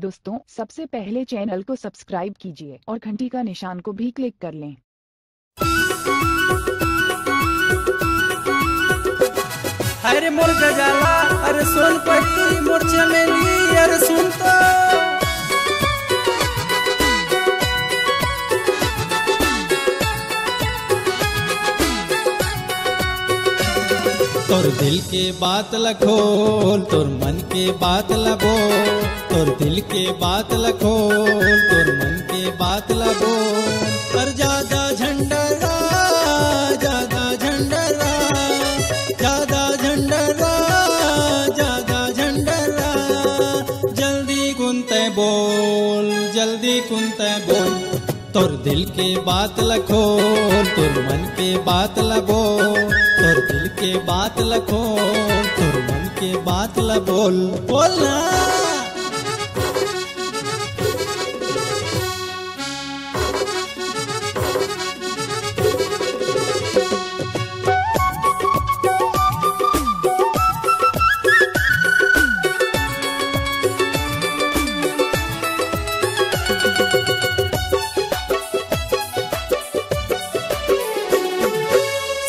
दोस्तों, सबसे पहले चैनल को सब्सक्राइब कीजिए और घंटी का निशान को भी क्लिक कर लें। अरे मोर गजाला, अरे सोन पट्टी, मोर चमेली, अरे सुन तो तोर दिल के बात लखोल, तोर मन के बात लबो, तोर दिल के बात लखोल, तोर मन के बात लबो। पर ज्यादा झंडरा, ज्यादा झंडरा, ज्यादा झंडरा, ज्यादा झंडरा, जल्दी कुंते बोल, जल्दी कुंते बोल। तोर दिल के बात लखोल, तोर मन के बात लबो, तोर दिल के बात लखोल, तोर मन के बात लबोल, बोलना।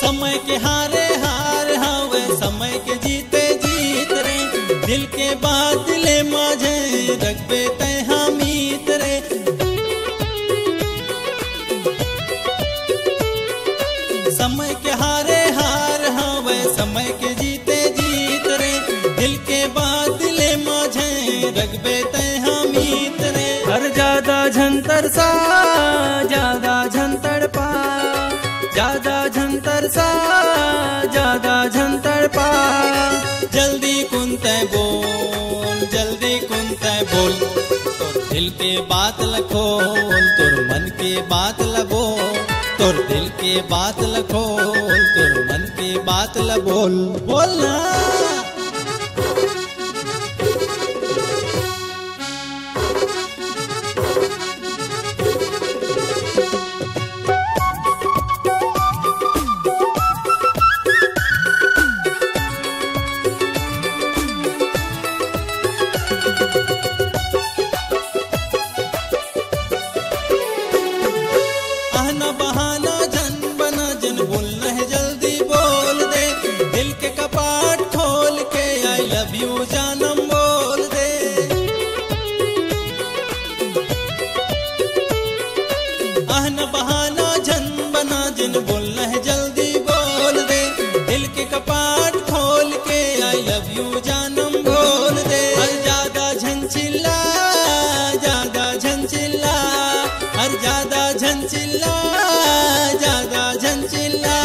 समय के हारे हार हावे, समय के जीते जीत रे, दिल के बात दिले माझे रखबे तय हमीत रे। समय के हारे हार हावे, समय के जीते जीत रे, दिल के बात दिले माझे रखबे तय हमीत रे। हर ज्यादा झंतर सा, ज्यादा झंतर पा, ज्यादा झंतर सा, ज्यादा झंतर पा, जल्दी कुंते बोल, जल्दी कुंते बोल। तोर दिल के बात लखोल, तोर मन के बात लबो, तोर दिल के बात लखोल, तोर मन के बात लबोल, बोलना। आहना बहाना जन बना, जन बोलना है जल्दी बोल दे, दिल के कपाट खोल के आई लव यू जानम बोल दे। आहना बहाना जन बना, जन बोलना है जल्दी बोल दे, दिल के कपाट खोल के आई लव यू जानम बोल दे। हर ज्यादा झंझिल्ला, ज्यादा झंझिल्ला, हर ज्यादा झंझिल्ला, ज्यादा झंझिल्ला,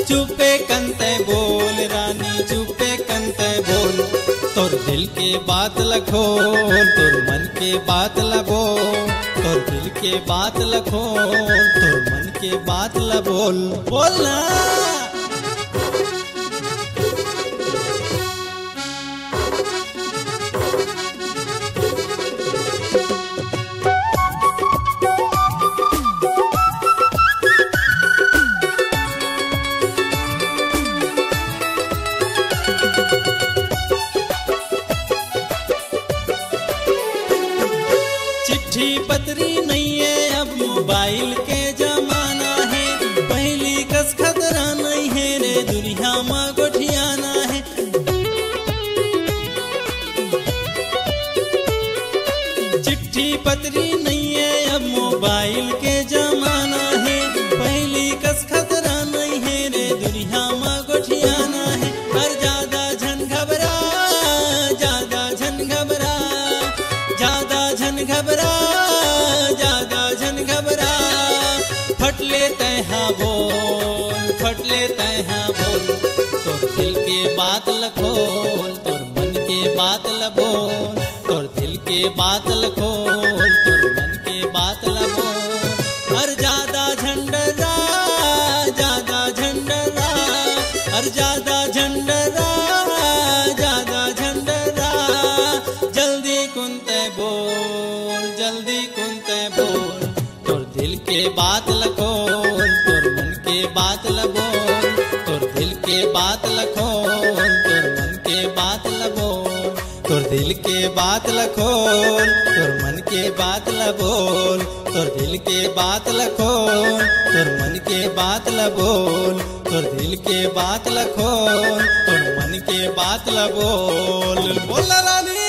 चुपे कंते बोल रानी, चुपे कंते बोल। तोर दिल के बात लखोल, तोर मन के बात लबो, तोर दिल के बात लखोल, तोर मन के बात लबोल, बोलना। चिट्ठी पत्री नहीं है, अब मोबाइल के जमाना है, पहली कस खतरा नहीं है रे, दुनिया में गोठियाना है। चिट्ठी पत्री नहीं है, अब मोबाइल के जमाना है, पहली कस खतरा नहीं है रे, दुनिया में गोठियाना है। हर ज्यादा झन घबरा, ज्यादा झन घबरा, ज्यादा झन घबरा, ज्यादा झन घबरा, फट लेते हैं बोल, फट लेते हैं बोल। तोर दिल के बात लखोल, तोर मन के बात लबोल, तोर दिल के बात लखोल, तोर मन के बात लबोल। हर ज्यादा झंडरा, ज्यादा झंडरा, हर ज्यादा झंडरा, ज्यादा झंडरा, जल्दी कुंते बोल, जल्दी कुंते बोल। तोर दिल के बात लखोल, तोर मन के बात लबोल, तोर दिल के बात लखोल, तोर मन के बात लबोल, तोर दिल के बात लखोल, तोर मन के बात ल बोल, तोर दिल के बात लखोल, तोर मन के बात ल बोल, तोर दिल के बात लखोल, तोर मन के बात ल बोल। बोल रानी।